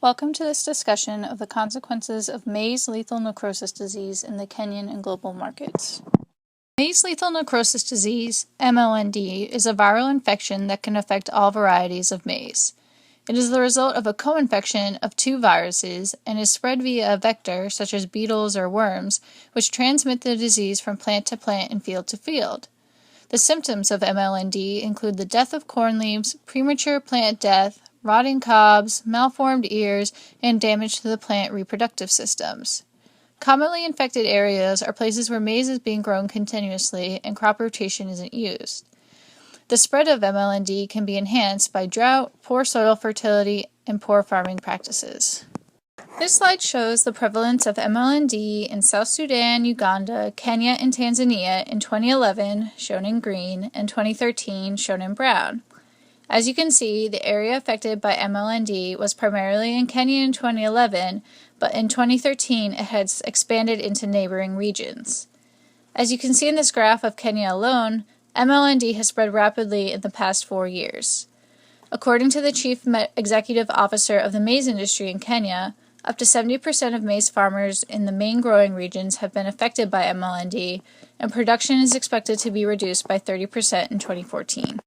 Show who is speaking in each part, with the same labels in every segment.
Speaker 1: Welcome to this discussion of the consequences of maize lethal necrosis disease in the Kenyan and global markets. Maize lethal necrosis disease, MLND, is a viral infection that can affect all varieties of maize. It is the result of a co-infection of two viruses and is spread via a vector, such as beetles or worms, which transmit the disease from plant to plant and field to field. The symptoms of MLND include the death of corn leaves, premature plant death, rotting cobs, malformed ears, and damage to the plant reproductive systems. Commonly infected areas are places where maize is being grown continuously and crop rotation isn't used. The spread of MLND can be enhanced by drought, poor soil fertility, and poor farming practices. This slide shows the prevalence of MLND in South Sudan, Uganda, Kenya, and Tanzania in 2011, shown in green, and 2013, shown in brown. As you can see, the area affected by MLND was primarily in Kenya in 2011, but in 2013 it has expanded into neighboring regions. As you can see in this graph of Kenya alone, MLND has spread rapidly in the past 4 years. According to the Chief Executive Officer of the maize industry in Kenya, up to 70% of maize farmers in the main growing regions have been affected by MLND, and production is expected to be reduced by 30% in 2014.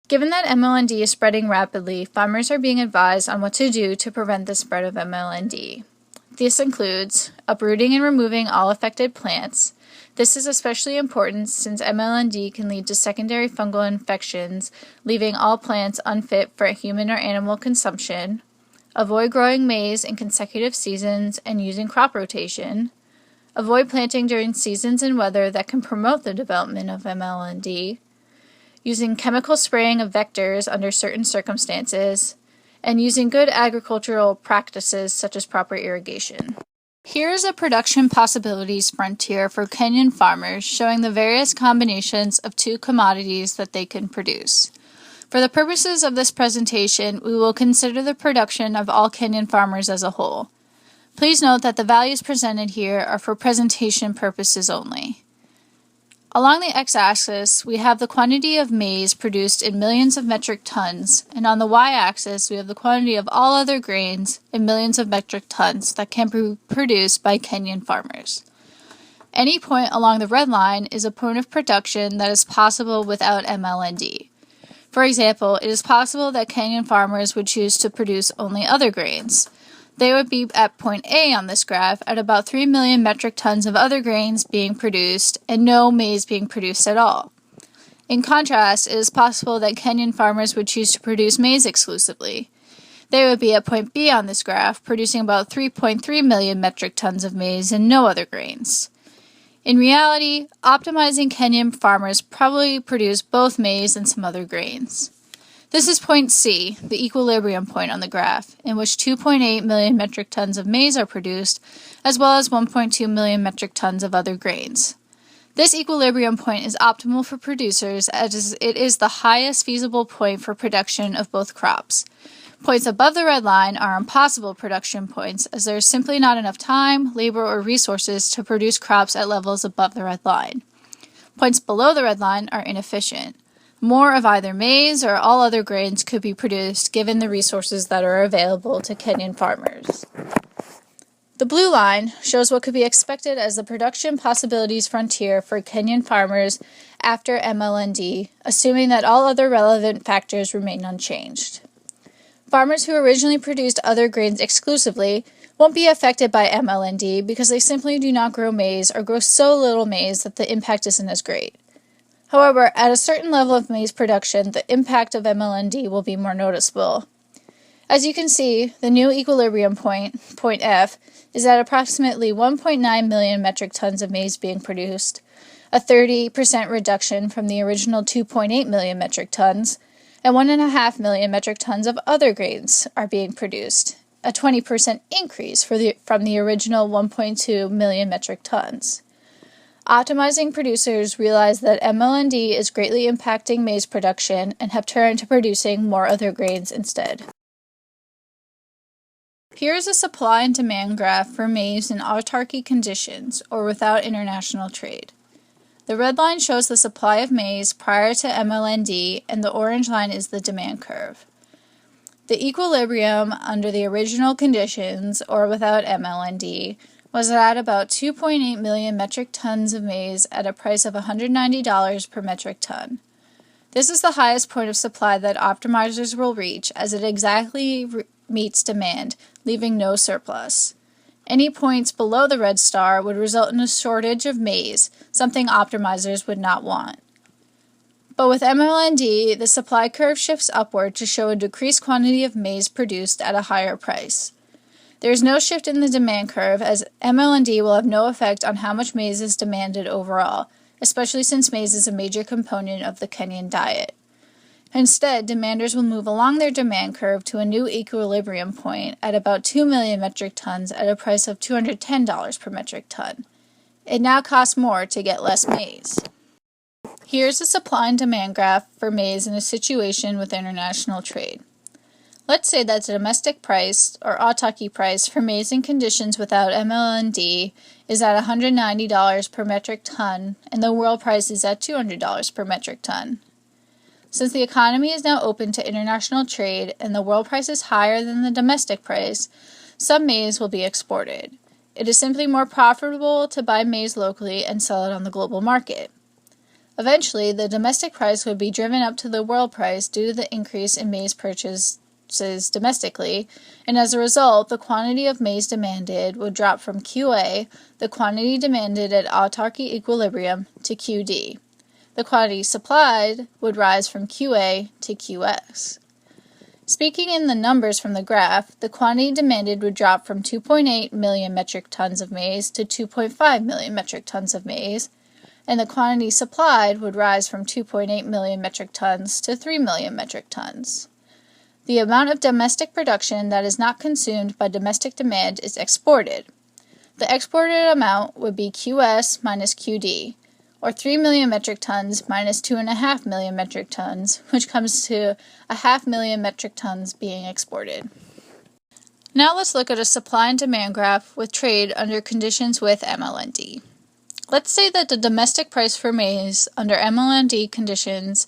Speaker 1: Given that MLND is spreading rapidly, farmers are being advised on what to do to prevent the spread of MLND. This includes uprooting and removing all affected plants. This is especially important since MLND can lead to secondary fungal infections, leaving all plants unfit for human or animal consumption. Avoid growing maize in consecutive seasons and using crop rotation. Avoid planting during seasons and weather that can promote the development of MLND. Using chemical spraying of vectors under certain circumstances, and using good agricultural practices such as proper irrigation. Here is a production possibilities frontier for Kenyan farmers showing the various combinations of two commodities that they can produce. For the purposes of this presentation, we will consider the production of all Kenyan farmers as a whole. Please note that the values presented here are for presentation purposes only. Along the x-axis, we have the quantity of maize produced in millions of metric tons, and on the y-axis, we have the quantity of all other grains in millions of metric tons that can be produced by Kenyan farmers. Any point along the red line is a point of production that is possible without MLND. For example, it is possible that Kenyan farmers would choose to produce only other grains. They would be at point A on this graph at about 3 million metric tons of other grains being produced and no maize being produced at all. In contrast, it is possible that Kenyan farmers would choose to produce maize exclusively. They would be at point B on this graph, producing about 3.3 million metric tons of maize and no other grains. In reality, optimizing Kenyan farmers probably produce both maize and some other grains. This is point C, the equilibrium point on the graph, in which 2.8 million metric tons of maize are produced, as well as 1.2 million metric tons of other grains. This equilibrium point is optimal for producers as it is the highest feasible point for production of both crops. Points above the red line are impossible production points as there is simply not enough time, labor, or resources to produce crops at levels above the red line. Points below the red line are inefficient. More of either maize or all other grains could be produced given the resources that are available to Kenyan farmers. The blue line shows what could be expected as the production possibilities frontier for Kenyan farmers after MLND, assuming that all other relevant factors remain unchanged. Farmers who originally produced other grains exclusively won't be affected by MLND because they simply do not grow maize or grow so little maize that the impact isn't as great. However, at a certain level of maize production, the impact of MLND will be more noticeable. As you can see, the new equilibrium point, point F, is at approximately 1.9 million metric tons of maize being produced, a 30% reduction from the original 2.8 million metric tons, and 1.5 million metric tons of other grains are being produced, a 20% increase from the original 1.2 million metric tons. Optimizing producers realize that MLND is greatly impacting maize production and have turned to producing more other grains instead. Here is a supply and demand graph for maize in autarky conditions or without international trade. The red line shows the supply of maize prior to MLND and the orange line is the demand curve. The equilibrium under the original conditions, or without MLND, was at about 2.8 million metric tons of maize at a price of $190 per metric ton. This is the highest point of supply that optimizers will reach, as it exactly meets demand, leaving no surplus. Any points below the red star would result in a shortage of maize, something optimizers would not want. But with MLND, the supply curve shifts upward to show a decreased quantity of maize produced at a higher price. There is no shift in the demand curve, as MLND will have no effect on how much maize is demanded overall, especially since maize is a major component of the Kenyan diet. Instead, demanders will move along their demand curve to a new equilibrium point at about 2 million metric tons at a price of $210 per metric ton. It now costs more to get less maize. Here's a supply and demand graph for maize in a situation with international trade. Let's say that the domestic price, or autarky price, for maize in conditions without MLND is at $190 per metric ton, and the world price is at $200 per metric ton. Since the economy is now open to international trade and the world price is higher than the domestic price, some maize will be exported. It is simply more profitable to buy maize locally and sell it on the global market. Eventually, the domestic price would be driven up to the world price due to the increase in maize purchases domestically, and as a result, the quantity of maize demanded would drop from QA, the quantity demanded at autarky equilibrium, to QD. The quantity supplied would rise from QA to QS. Speaking in the numbers from the graph, the quantity demanded would drop from 2.8 million metric tons of maize to 2.5 million metric tons of maize, and the quantity supplied would rise from 2.8 million metric tons to 3 million metric tons. The amount of domestic production that is not consumed by domestic demand is exported. The exported amount would be QS minus QD, or 3 million metric tons minus 2.5 million metric tons, which comes to 500,000 metric tons being exported. Now let's look at a supply and demand graph with trade under conditions with MLND. Let's say that the domestic price for maize under MLND conditions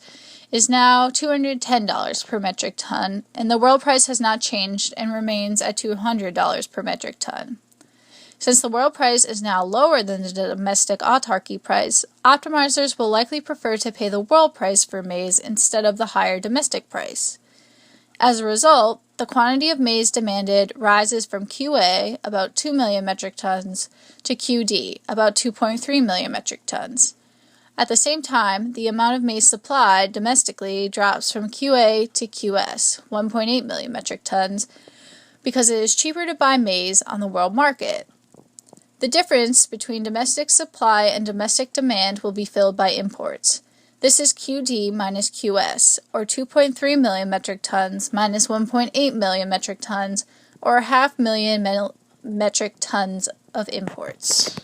Speaker 1: is now $210 per metric ton, and the world price has not changed and remains at $200 per metric ton. Since the world price is now lower than the domestic autarky price, optimizers will likely prefer to pay the world price for maize instead of the higher domestic price. As a result, the quantity of maize demanded rises from QA, about 2 million metric tons, to QD, about 2.3 million metric tons. At the same time, the amount of maize supplied domestically drops from QA to QS, 1.8 million metric tons, because it is cheaper to buy maize on the world market. The difference between domestic supply and domestic demand will be filled by imports. This is QD minus QS, or 2.3 million metric tons minus 1.8 million metric tons, or 500,000 metric tons of imports.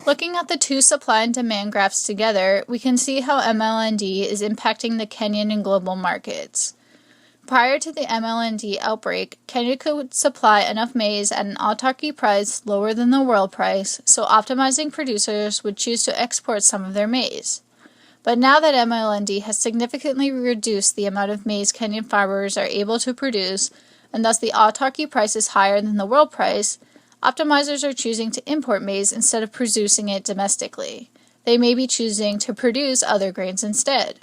Speaker 1: Looking at the two supply and demand graphs together, we can see how MLND is impacting the Kenyan and global markets. Prior to the MLND outbreak, Kenya could supply enough maize at an autarky price lower than the world price, so optimizing producers would choose to export some of their maize. But now that MLND has significantly reduced the amount of maize Kenyan farmers are able to produce, and thus the autarky price is higher than the world price, optimizers are choosing to import maize instead of producing it domestically. They may be choosing to produce other grains instead.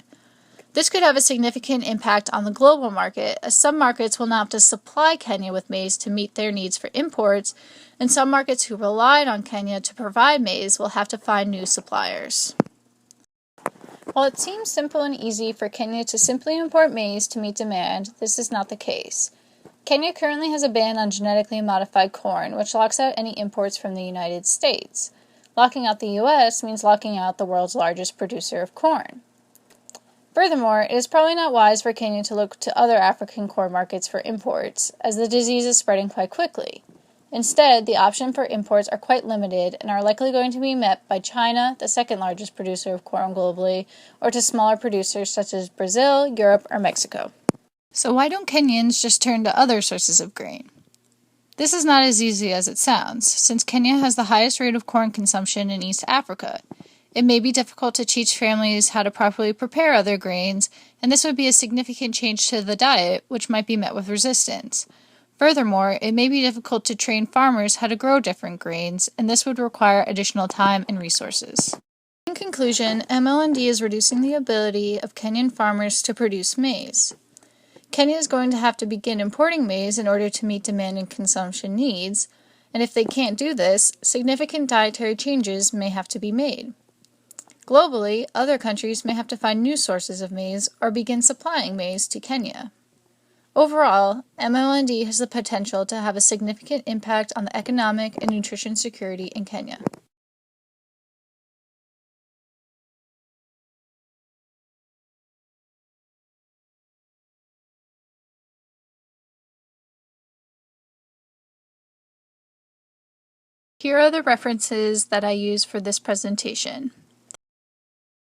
Speaker 1: This could have a significant impact on the global market, as some markets will not have to supply Kenya with maize to meet their needs for imports, and some markets who relied on Kenya to provide maize will have to find new suppliers. While it seems simple and easy for Kenya to simply import maize to meet demand, this is not the case. Kenya currently has a ban on genetically modified corn, which locks out any imports from the United States. Locking out the U.S. means locking out the world's largest producer of corn. Furthermore, it is probably not wise for Kenya to look to other African corn markets for imports, as the disease is spreading quite quickly. Instead, the options for imports are quite limited and are likely going to be met by China, the second largest producer of corn globally, or to smaller producers such as Brazil, Europe, or Mexico. So why don't Kenyans just turn to other sources of grain? This is not as easy as it sounds, since Kenya has the highest rate of corn consumption in East Africa. It may be difficult to teach families how to properly prepare other grains, and this would be a significant change to the diet, which might be met with resistance. Furthermore, it may be difficult to train farmers how to grow different grains, and this would require additional time and resources. In conclusion, MLND is reducing the ability of Kenyan farmers to produce maize. Kenya is going to have to begin importing maize in order to meet demand and consumption needs, and if they can't do this, significant dietary changes may have to be made. Globally, other countries may have to find new sources of maize or begin supplying maize to Kenya. Overall, MLND has the potential to have a significant impact on the economic and nutrition security in Kenya. Here are the references that I use for this presentation.